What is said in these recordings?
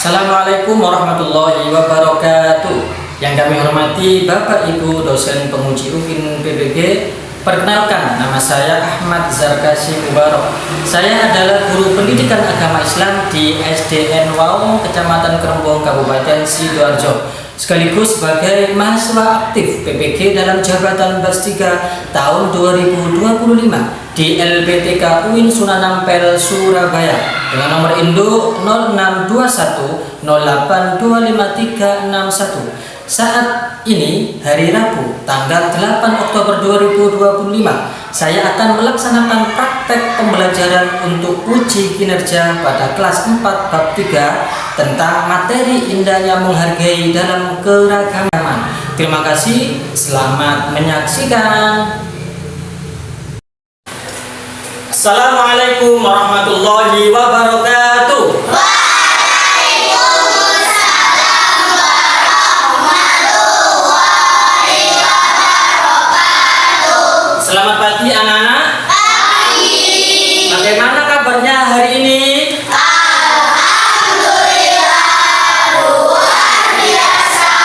Assalamualaikum warahmatullahi wabarakatuh. Yang kami hormati Bapak Ibu dosen penguji UIN PBG. Perkenalkan, nama saya Ahmad Zarkasi Mubarak. Saya adalah guru pendidikan agama Islam di SDN Waung, Kecamatan Kerembong, Kabupaten Sidoarjo, sekaligus sebagai mahasiswa aktif PPG dalam jabatan Bas 3 tahun 2025 di LPTK UIN Sunan Ampel, Surabaya dengan nomor induk 0621082531. Saat ini hari Rabu tanggal 8 Oktober 2025, saya akan melaksanakan praktek pembelajaran untuk uji kinerja pada kelas 4 bab 3 tentang materi indahnya menghargai dalam keragaman. Terima kasih, selamat menyaksikan. Assalamualaikum warahmatullahi wabarakatuh. Selamat pagi anak-anak. Pagi. Bagaimana kabarnya hari ini? Alhamdulillah, luar biasa.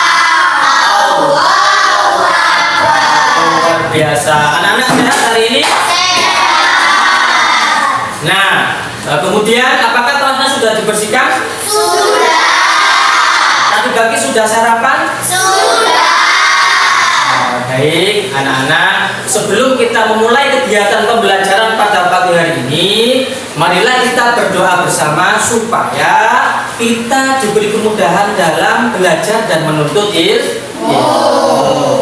Allahu Akbar. Luar biasa. Anak-anak sehat hari ini? Sehat. Nah, kemudian apakah kelasnya sudah dibersihkan? Sudah. Tadi pagi sudah sarapan? Sudah. Baik, anak-anak, sebelum kita memulai kegiatan pembelajaran pada pagi hari ini, marilah kita berdoa bersama supaya kita diberi kemudahan dalam belajar dan menuntut ilmu.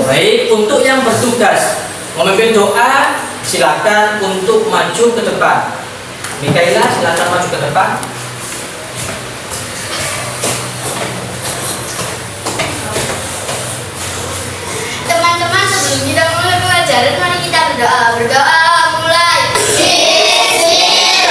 Baik, untuk yang bertugas memimpin doa, silakan untuk maju ke depan. Mikaela, silakan maju ke depan. Teman-teman, sebelum kita mulai pelajaran, mari kita berdoa. Berdoa mulai. Bismillahirrahmanirrahim.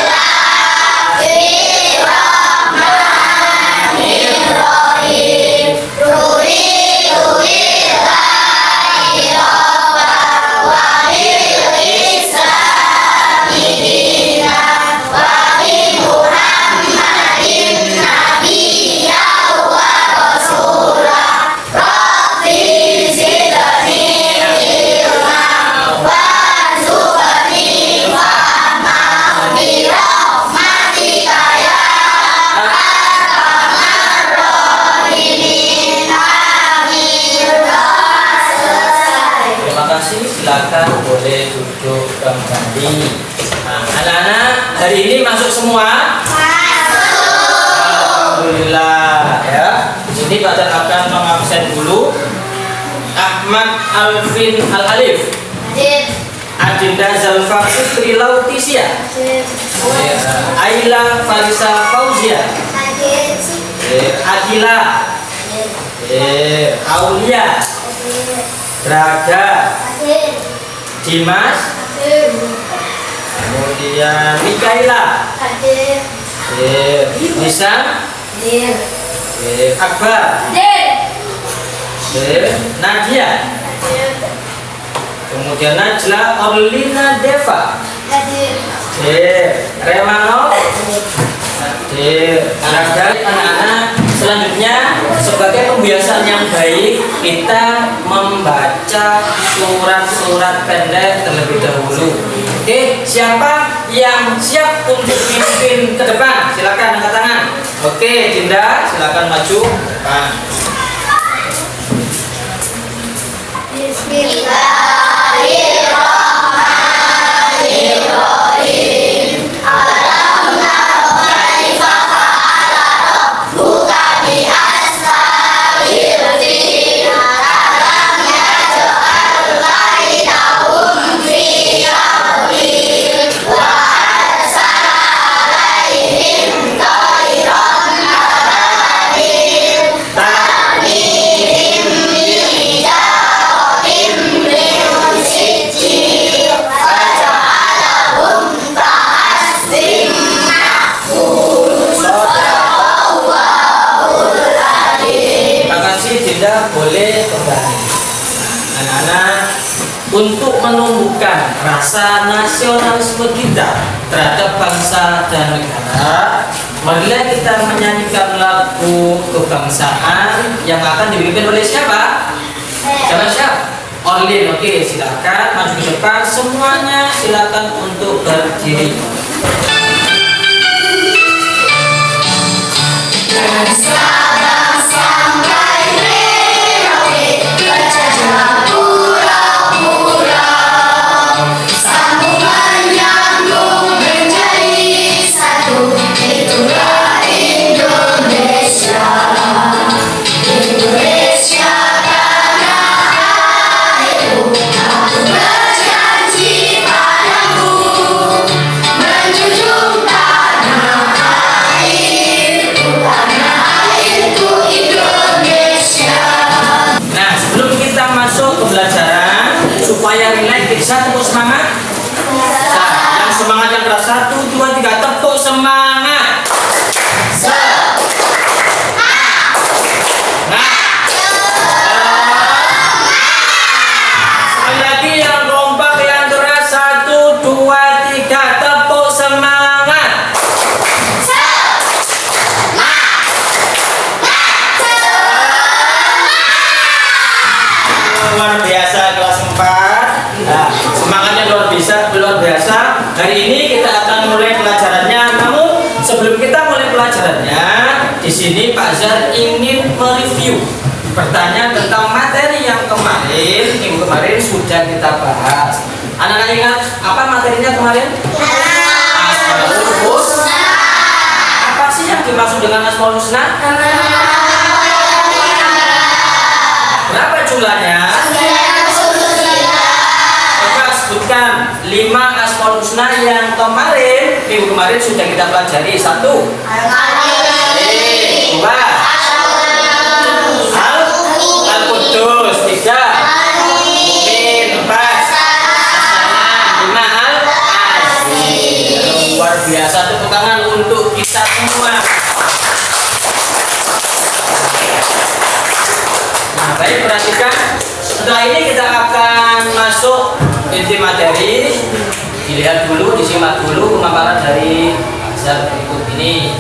Silakan boleh duduk kembali. Nah, anak-anak, hari ini masuk semua? Masuk. Alhamdulillah ya. Di sini Pak Dan akan mengabsen dulu. Ahmad Alvin Al-Alif. Hadir. Adinda Zalfa Putri Lautisia. Hadir. Aila Farisa Fauzia. Hadir. Adila. Aulia. Braga. Hadir. Dimas. Hadir. Kemudian Mikaela. Hadir. Nisa. Hadir. Akbar. Hadir. Nadia. Hadir. Kemudian Najla Orlina Deva. Hadir. Remano. Anak-anak, selanjutnya sebagai pembiasaan yang baik, kita membaca surat-surat pendek terlebih dahulu. Oke, siapa yang siap untuk pimpin ke depan? Silakan angkat tangan. Oke, Dinda, silakan maju ke depan. Bismillahirrahmanirrahim. Alam naro kaifa fa'ala rabbuka bi ashabil fil. Alam yaj'al kaidahum fi tadlil wa arsala alaihim tayran ababil tarmihim bijaratin min sijil faja'alahum ka'asfin ma'kul. Shadaqallahul adzim. Terima kasih, Dinda, boleh kembali. Anak-anak, untuk menumbuhkan rasa nasionalisme kita terhadap bangsa dan negara, Marilah kita menyanyikan lagu kebangsaan yang akan dipimpin oleh siapa? Siapa? Orlin. Oke, silakan maju ke depan. Semuanya silakan untuk berdiri. Supaya nilai bisa tepuk semangat. Yang semangat yang keras 1, 2, 3 tepuk semangat. Sekali lagi yang kompak yang keras 1, 2, 3 tepuk semangat. Luar biasa kelas 4. Nah, semangatnya luar biasa. Hari ini kita akan mulai pelajarannya. Namun sebelum kita mulai pelajarannya, di sini Pak Zar ingin mereview pertanyaan tentang materi yang minggu kemarin sudah kita bahas. Anak-anak ingat apa materinya kemarin? Asmaul Husna. Apa sih yang dimaksud dengan Asmaul Husna? Berapa jumlahnya? Sebutkan 5 Asmaul Husna yang minggu kemarin sudah kita pelajari. 1, 2, Al-Qudus. 3, Mu'min. 4, 5, Al-Aziz. Luar biasa, tepuk tangan untuk kita semua. Nah, baik, perhatikan. Setelah ini kita akan masuk inti materi. Dilihat dulu, disimak dulu pemaparan dari Zar berikut ini.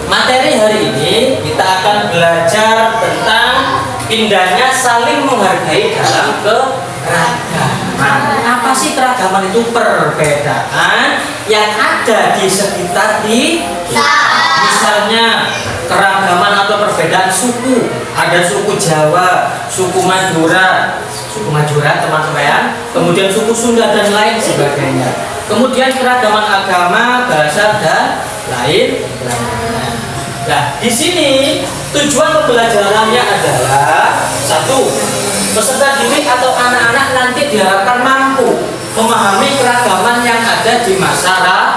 Materi hari ini kita akan belajar tentang indahnya saling menghargai dalam keragaman. Apa sih keragaman? Itu perbedaan yang ada di sekitar kita. Misalnya keragaman atau perbedaan suku. Ada suku Jawa, suku Madura teman-teman, kemudian suku Sunda dan lain sebagainya. Kemudian keragaman agama, bahasa dan lain-lainnya. Nah, di sini tujuan pembelajarannya adalah 1. Peserta didik atau anak-anak nanti diharapkan mampu memahami keragaman yang ada di masyarakat.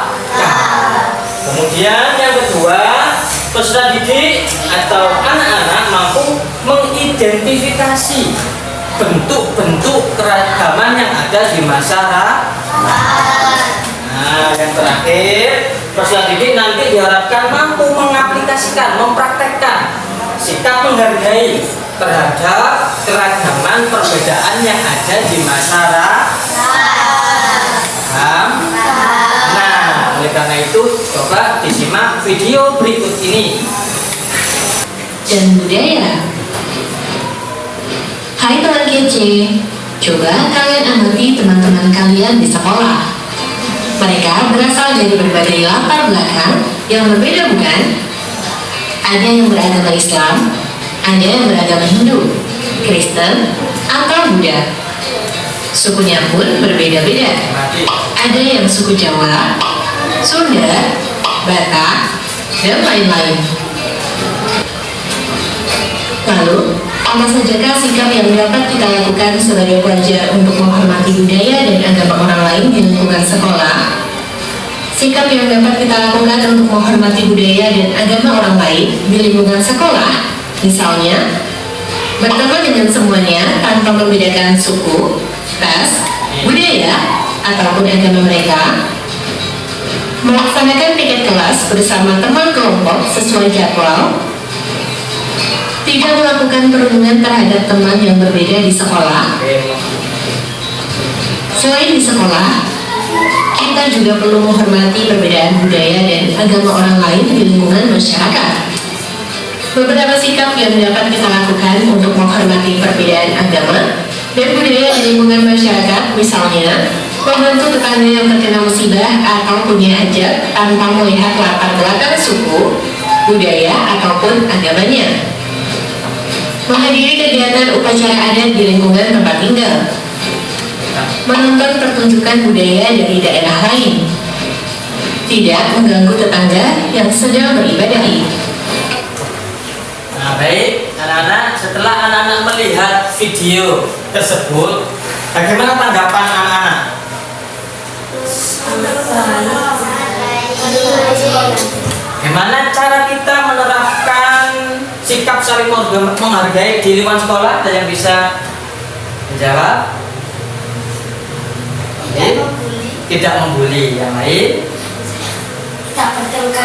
Kemudian yang kedua, peserta didik atau anak-anak mampu mengidentifikasi bentuk-bentuk keragaman yang ada di masyarakat. Nah, yang terakhir, peserta didik nanti diharapkan mampu mengaplikasikan, mempraktekkan sikap menghargai terhadap keragaman perbedaan yang ada di masyarakat. Nah, oleh karena itu, coba disimak video berikut ini. Dan budaya. Hai teman kece, coba kalian amati teman-teman kalian di sekolah. Mereka berasal dari berbagai latar belakang yang berbeda, bukan? Ada yang beragama Islam, ada yang beragama Hindu, Kristen, atau Buddha. Sukunya pun berbeda-beda. Ada yang suku Jawa, Sunda, Batak, dan lain-lain. Lalu, apa sajakah sikap yang dapat kita lakukan sebagai pelajar untuk menghormati budaya dan agama orang lain di lingkungan sekolah? Sikap yang dapat kita lakukan untuk menghormati budaya dan agama orang lain di lingkungan sekolah, misalnya, berteman dengan semuanya tanpa membedakan suku, ras, budaya, ataupun agama mereka, melaksanakan piket kelas bersama teman kelompok sesuai jadwal, tidak melakukan perundungan terhadap teman yang berbeda di sekolah. Selain di sekolah, kita juga perlu menghormati perbedaan budaya dan agama orang lain di lingkungan masyarakat. Beberapa sikap yang dapat kita lakukan untuk menghormati perbedaan agama dan budaya di lingkungan masyarakat, misalnya membantu tetangga yang terkena musibah atau punya hajat tanpa melihat latar belakang suku, budaya, ataupun agamanya. Menghadiri kegiatan upacara adat di lingkungan tempat tinggal. Menonton pertunjukan budaya dari daerah lain. Tidak mengganggu tetangga yang sedang beribadah. Nah, baik, anak-anak, setelah anak-anak melihat video tersebut, bagaimana tanggapan anak-anak? Bagaimana cara kita menerapkan sikap saling menghargai di lingkungan sekolah? Ada yang bisa menjawab? Tidak membuli. Yang lain?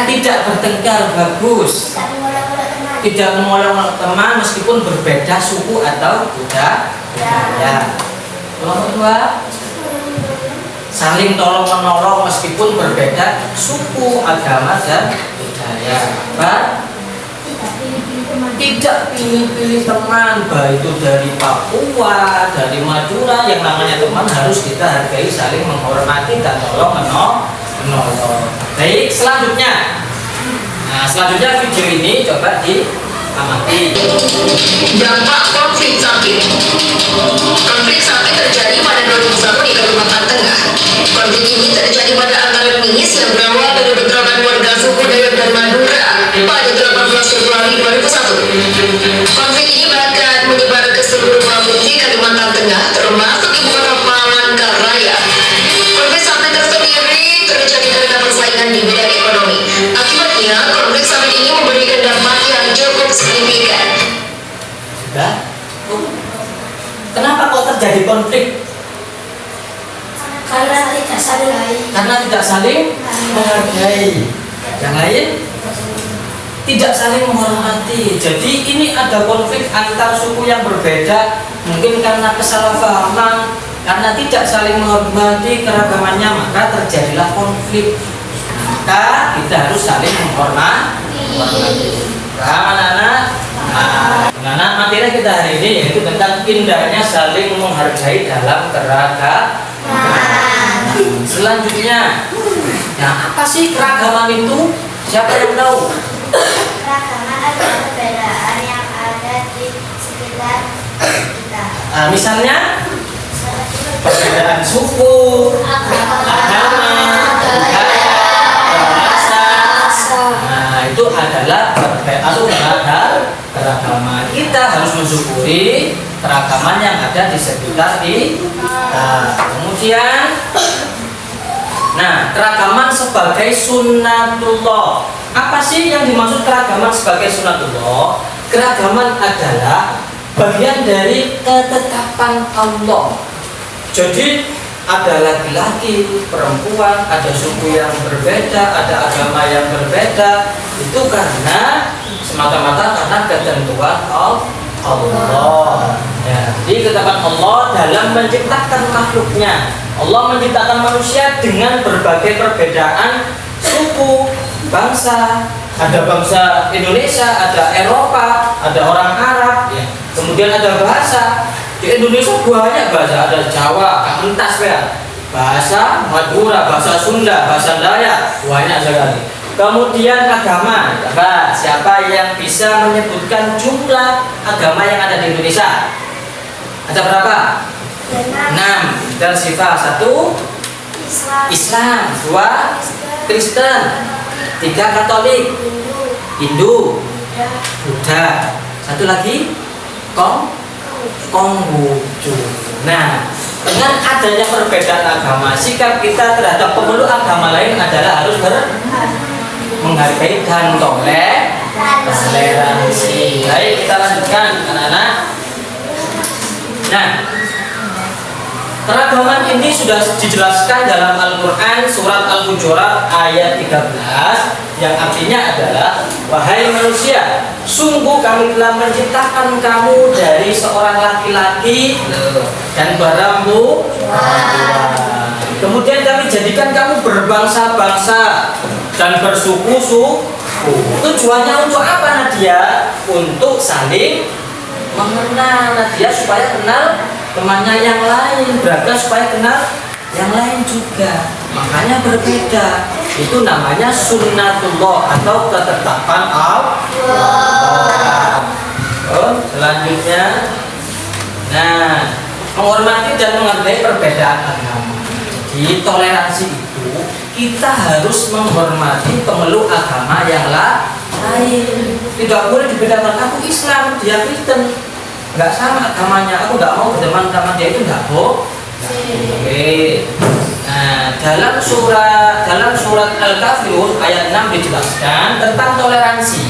Tidak bertengkar, bagus. Tidak mengolok-olok teman meskipun berbeda suku atau budaya. Nomor 2, saling tolong menolong meskipun berbeda suku, agama, dan budaya. Tidak pilih-pilih teman, baik itu dari Papua, dari Madura. Yang namanya teman harus kita hargai, saling menghormati dan tolong menolong. Baik, selanjutnya. Nah, selanjutnya video ini coba diamati. Dampak konflik sapi. Konflik sapi terjadi pada 2001 di Kalimantan Tengah. Konflik ini terjadi pada antara etnis yang berawal dari bentrokan warga suku Dayak dan Madura pada 18 Februari 2001. Konflik ini bahkan menyebar ke seluruh provinsi Kalimantan Tengah, termasuk ibu kota Palangkaraya. Konflik sapi tersendiri terjadi karena persaingan di bidang ekonomi. Akibatnya, konflik sapi ini memberikan dampak yang cukup signifikan. Sudah? Kenapa kok terjadi konflik? Karena tidak saling menghargai. Yang lain? Tidak saling menghormati. Jadi ini ada konflik antar suku yang berbeda, mungkin karena kesalahpahaman, karena tidak saling menghormati keragamannya, maka terjadilah konflik. Maka kita harus saling menghormati. Paham anak-anak? Anak-anak, materi kita hari ini yaitu tentang indahnya saling menghargai dalam keragaman. Selanjutnya, nah apa sih keragaman itu? Siapa yang tahu? Keragaman adalah perbedaan yang ada di sekitar kita. Nah, misalnya perbedaan suku, agama, budaya, bahasa. Nah, itu adalah keragaman. Kita harus mensyukuri keragaman yang ada di sekitar kita. Kemudian, nah, keragaman sebagai sunnatullah. Apa sih yang dimaksud keragaman sebagai sunnatullah? Keragaman adalah bagian dari ketetapan Allah. Jadi ada laki-laki, perempuan, ada suku yang berbeda, ada agama yang berbeda. Itu karena semata-mata karena ketentuan Allah. Ya, jadi ketetapan Allah dalam menciptakan makhluknya. Allah menciptakan manusia dengan berbagai perbedaan suku, bangsa. Ada bangsa Indonesia, ada Eropa, ada orang Arab, ya. Kemudian ada bahasa. Di Indonesia banyak bahasa, ada Jawa, entas ya. Bahasa Madura, bahasa Sunda, bahasa Dayak, banyak sekali. Kemudian agama. Siapa yang bisa menyebutkan jumlah agama yang ada di Indonesia? Ada berapa? 6. Dan sifat 1 Islam, 2 Kristen, 3 Katolik, Hindu, Buddha, 1 lagi Konghucu. Nah, dengan adanya perbedaan agama, sikap kita terhadap pemeluk agama lain adalah harus menghargai dan toleransi. Baik, kita lanjutkan anak-anak. Nah, keragaman ini sudah dijelaskan dalam Al-Quran surat Al-Hujurat ayat 13 yang artinya adalah, wahai manusia, sungguh kami telah menciptakan kamu dari seorang laki-laki dan perempuan. Kemudian kami jadikan kamu berbangsa-bangsa dan bersuku-suku. Tujuannya untuk apa Nadia? Untuk saling mengenal Nadia, supaya kenal temannya yang lain, Braga supaya kenal yang lain juga. Makanya berbeda. Itu namanya sunnatullah atau ketetapan Allah. Selanjutnya, nah, menghormati dan menghargai perbedaan agama. Jadi toleransi itu kita harus menghormati pemeluk agama yang lain. Tidak boleh dibedakan, aku Islam, dia Kristen, nggak sama agamanya, aku nggak mau berteman sama dia, itu nggak boleh. Nah, dalam surat Al-Kafirun ayat 6 dijelaskan tentang toleransi.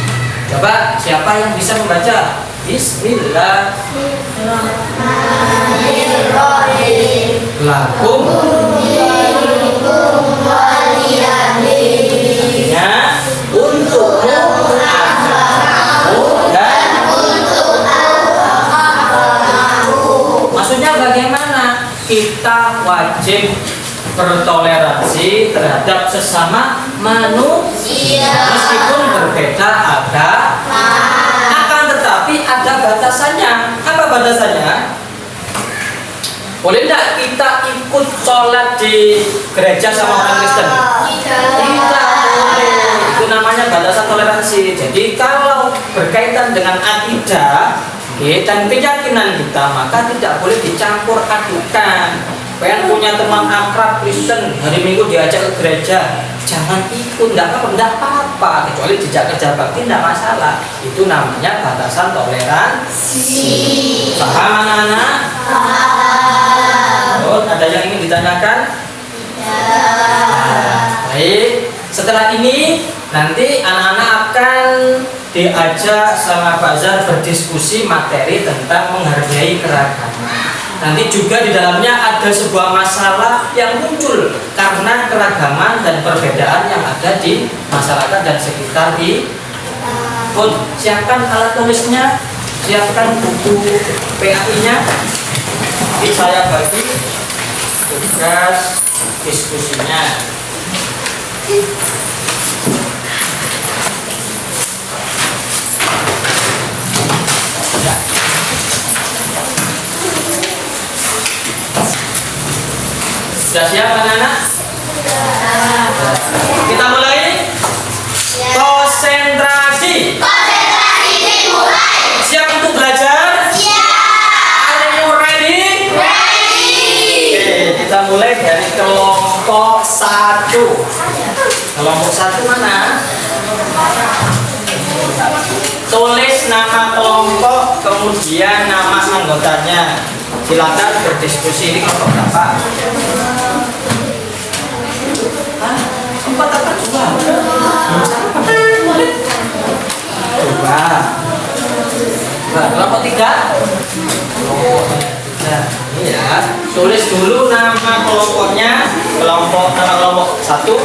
Coba siapa yang bisa membaca? Bismillahirrahmanirrahim. Lakum ya untuk agamamu dan untuk agamamu. Maksudnya bagaimana? Kita wajib bertoleransi terhadap sesama manusia meskipun berbeda agama. Akan tetapi ada batasannya. Apa batasannya? Boleh tidak kita ikut sholat di gereja sama orang Kristen? Tidak boleh. Itu namanya batasan toleransi. Jadi kalau berkaitan dengan akidah dan keyakinan kita, maka tidak boleh dicampur adukan. Pengen punya teman akrab Kristen, hari Minggu diajak ke gereja, jangan ikut, tidak apa-apa, kecuali dijak kerja bakti, tidak masalah. Itu namanya batasan toleransi. Paham anak-anak? Oh, ada yang ingin ditanyakan? Baik, setelah ini nanti anak-anak akan diajak sama Pak Zar berdiskusi materi tentang menghargai keragaman. Nanti juga di dalamnya ada sebuah masalah yang muncul karena keragaman dan perbedaan yang ada di masyarakat dan sekitar di. Siapkan alat tulisnya, siapkan buku PAI-nya. Nanti saya bagi tugas diskusinya. Ya. Sudah siap anak-anak? Kita mulai. Konsentrasi. Konsentrasi dimulai. Siap untuk belajar? Siap. Are you ready? Ready. Oke, kita mulai dari kelompok 1. Kelompok 1 mana? Tulis nama kelompok, kemudian nama anggotanya. Silakan berdiskusi. Ini kelompok berapa? 4 apa 2? Kelompok 3? Ini ya. Tulis dulu nama kelompoknya. Nama kelompok 1, 2,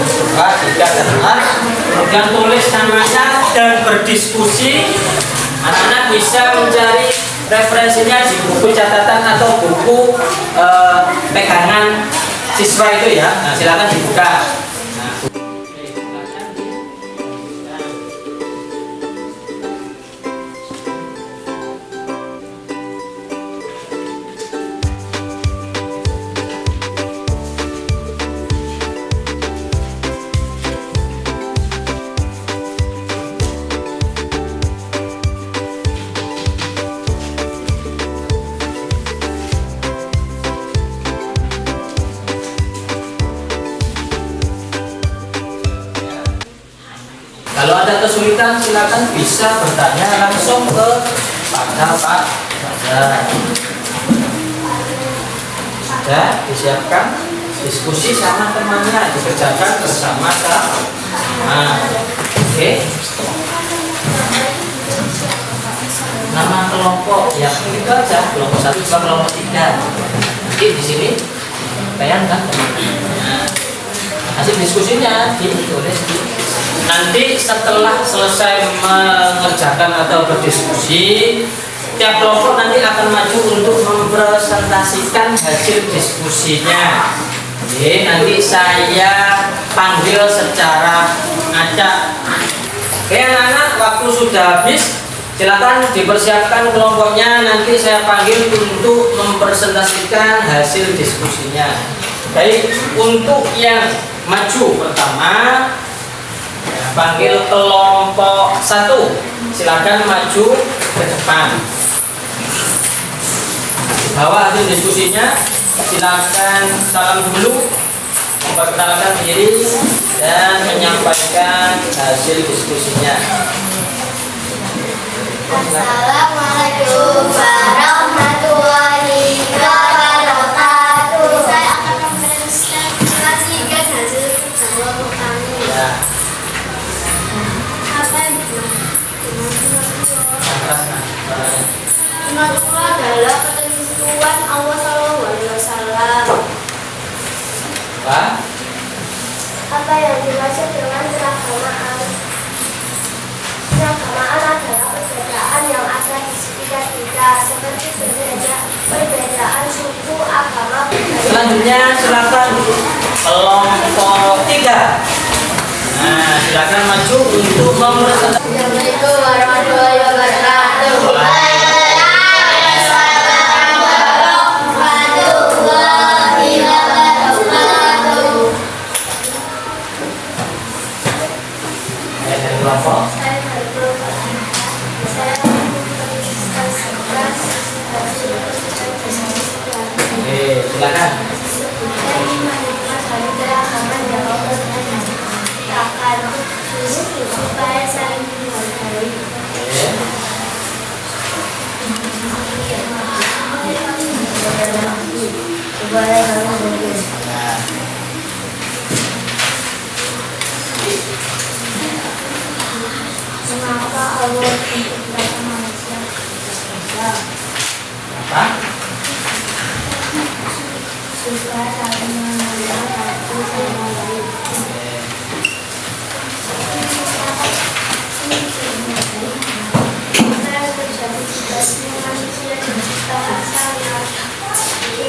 3, dan 4. Kemudian tulis namanya dan berdiskusi. Anak-anak bisa mencari referensinya di buku catatan atau buku pegangan siswa itu ya. Nah, silakan dibuka. Kalau ada kesulitan silakan bisa bertanya langsung kepada Pak Fajar. Sudah disiapkan diskusi sama temannya, dikerjakan bersama-sama. Oke. Nama kelompok yang itu aja, kelompok 1 sama kelompok 3. Nanti di sini bayangkan teman-teman. Hasil diskusinya ditulis di. Nanti setelah selesai mengerjakan atau berdiskusi, tiap kelompok nanti akan maju untuk mempresentasikan hasil diskusinya. Oke, nanti saya panggil secara acak. Oke anak-anak, waktu sudah habis. Silakan dipersiapkan kelompoknya. Nanti saya panggil untuk mempresentasikan hasil diskusinya. Baik, untuk yang maju pertama, panggil kelompok 1. Silakan maju ke depan. Bawa hasil diskusinya. Silakan salam dulu, memperkenalkan diri dan menyampaikan hasil diskusinya. Assalamualaikum warahmatullahi wabarakatuh. Saya akan mempresentasikan hasil kerja kelompok kami. Ya, Apa yang Iman itu adalah ketentuan Allah Shallallahu Alaihi Wasallam. Apa yang dimaksud dengan keragamaan? Keragamaan adalah perbedaan yang ada di sekitar kita, seperti perbedaan suku, agama, budaya. selanjutnya silakan kelompok 3. Nah, silakan maju untuk mempresentasikan. Assalamualaikum warahmatullahi wabarakatuh. Dari kelompok. Oke, silakan. Supaya saling menghargai. Oke. Supaya saling menghargai. Nah, Mengapa Allah menciptakan manusia? apa? Supaya saling menghargai satu sama lain. Supaya terjadi situasi manusia yang diciptakan sama.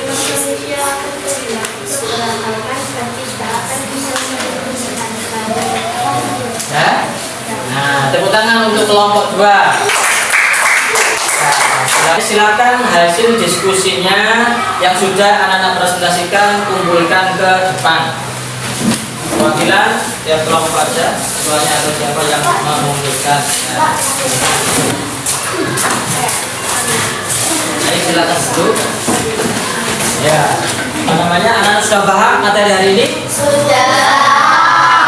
Manusia akan beragama dan tidak akan bisa menyelesaikan Ya. Nah, tepuk tangan untuk kelompok 2. Nah, silakan hasil diskusinya yang sudah anak-anak presentasikan kumpulkan ke depan. Perwakilan tiap kelompok aja, ketuanya atau siapa yang memungkinkan. Nah. Jadi silakan duduk. Ya, apa namanya? Anak-anak sudah paham materi hari ini? Sudah.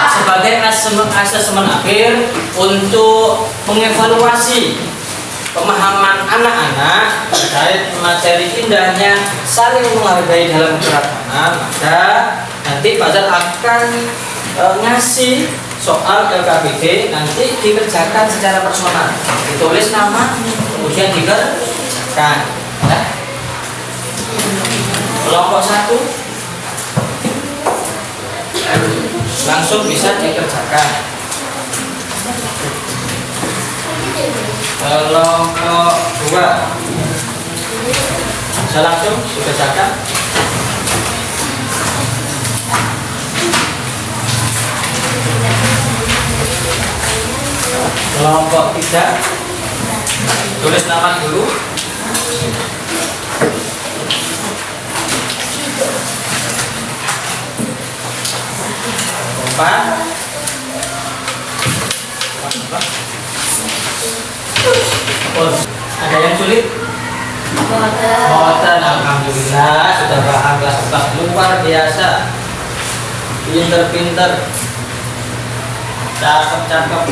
Sebagai asesmen akhir untuk mengevaluasi pemahaman anak-anak terkait materi indahnya saling menghargai dalam keragaman, maka nanti Fajar akan ngasih soal LKPD, nanti dikerjakan secara personal, ditulis nama kemudian dikerjakan. Ya. Kelompok 1 langsung bisa dikerjakan. Kelompok 2 bisa langsung dikerjakan. Kelompok 3 tulis nama dulu. Oh, ada yang sulit? Boten, alhamdulillah sudah paham kelas 4, luar biasa. Pinter-pinter. Cakep-cakep.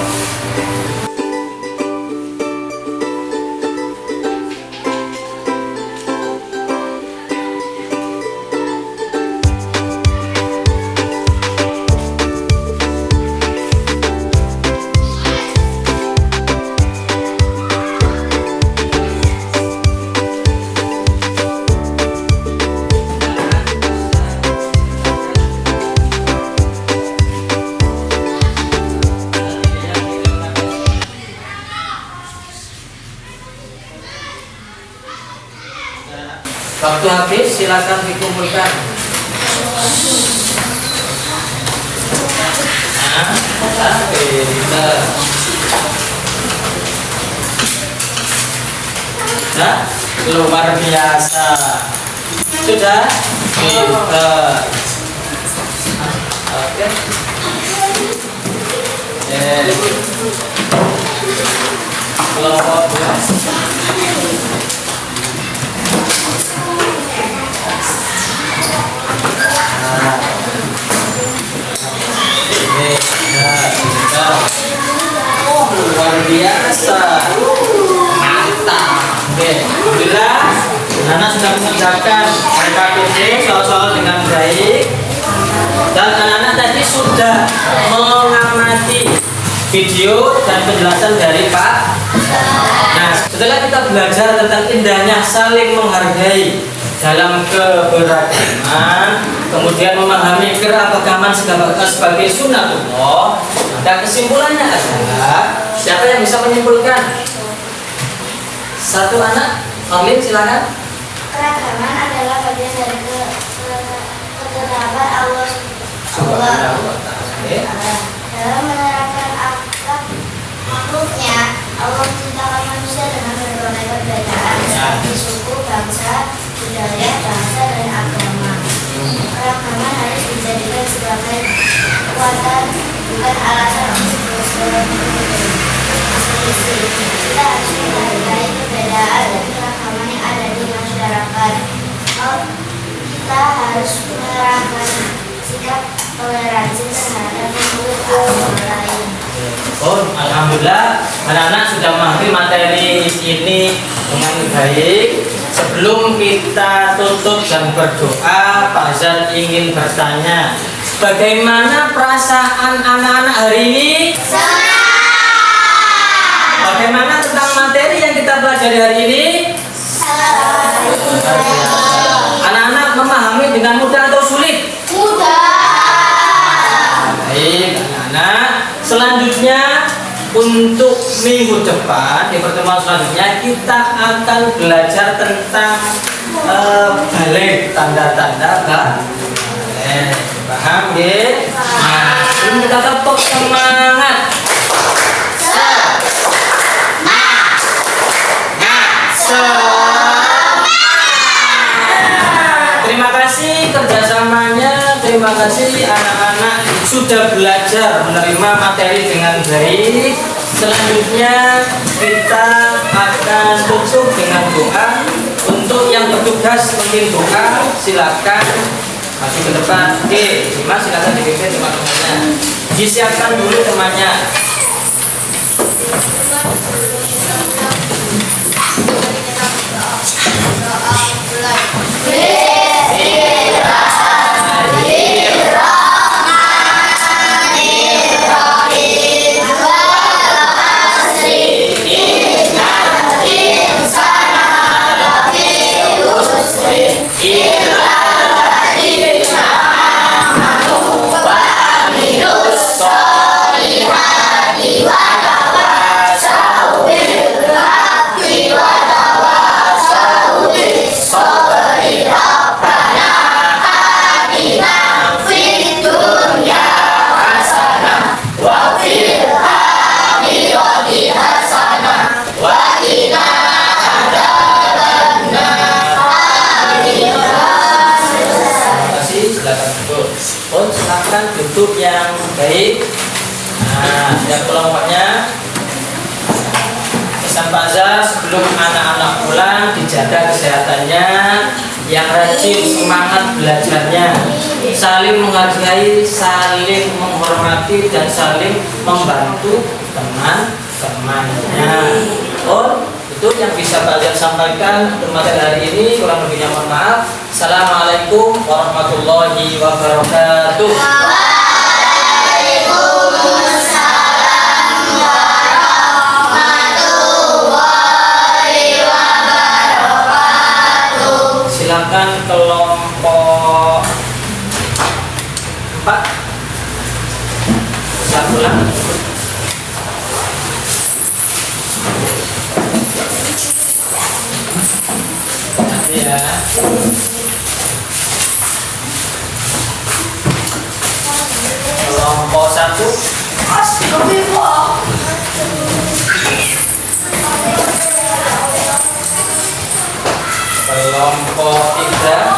Waktu habis silakan dikumpulkan. Pinter. Nah, luar biasa. Sudah? Pinter. Oke. Kelompok 2. Oh, luar biasa. Mantap. Oke, alhamdulillah anak sudah mengerjakan RKPD soal-soal dengan baik. Dan anak-anak tadi sudah mengamati video dan penjelasan dari Pak. Nah, setelah kita belajar tentang indahnya saling menghargai dalam keberagaman, kemudian memahami keragaman sebagai sunnatullah, maka kesimpulannya adalah siapa yang bisa menyimpulkan? Satu anak, Orlin silakan. Keragaman adalah bagian dari ketetapan Allah Subhanahu wa ta'ala. dalam menerapkan akhlak makhluknya. Allah menciptakan manusia dengan berbagai perbedaan seperti suku, bangsa, budaya, bahasa, dan agama. Keragaman harus dijadikan sebagai kekuatan, bukan alasan untuk berselisih. Kita harus menghargai perbedaan dan keragaman yang ada di masyarakat. Kita harus menerapkan sikap toleransi terhadap makhluk agama lain. Oh, alhamdulillah anak-anak sudah memahami materi ini dengan baik. Sebelum kita tutup dan berdoa, Pak Zan ingin bertanya, bagaimana perasaan anak-anak hari ini? Bagaimana tentang materi yang kita pelajari hari ini? Anak-anak memahami dengan mudah atau sulit? Baik, anak-anak. Selanjutnya untuk minggu depan di pertemuan selanjutnya kita akan belajar tentang balik, tanda-tanda balik. Paham ya? Nah, ini kita tepuk semangat. Terima kasih kerjasamanya, terima kasih anak-anak sudah belajar menerima materi dengan baik. Selanjutnya kita akan tutup dengan doa. Untuk yang bertugas mungkin doa, silakan maju ke depan. Oke, Mas silakan dipimpin teman-temannya. Disiapkan dulu temannya. Silakan duduk yang baik. Nah, yang kelompoknya pesan Pak Zar sebelum anak-anak pulang dijaga kesehatannya, yang rajin semangat belajarnya, saling menghargai, saling menghormati dan saling membantu teman-temannya. Oh, itu yang bisa Pak Zar sampaikan untuk materi hari ini. Kurang lebihnya mohon maaf. Assalamualaikum warahmatullahi wabarakatuh. Waalaikumsalam warahmatullahi wabarakatuh. Silakan kelompok 4 bisa pulang. Nanti ya. Kelompok 1. Kelompok 3.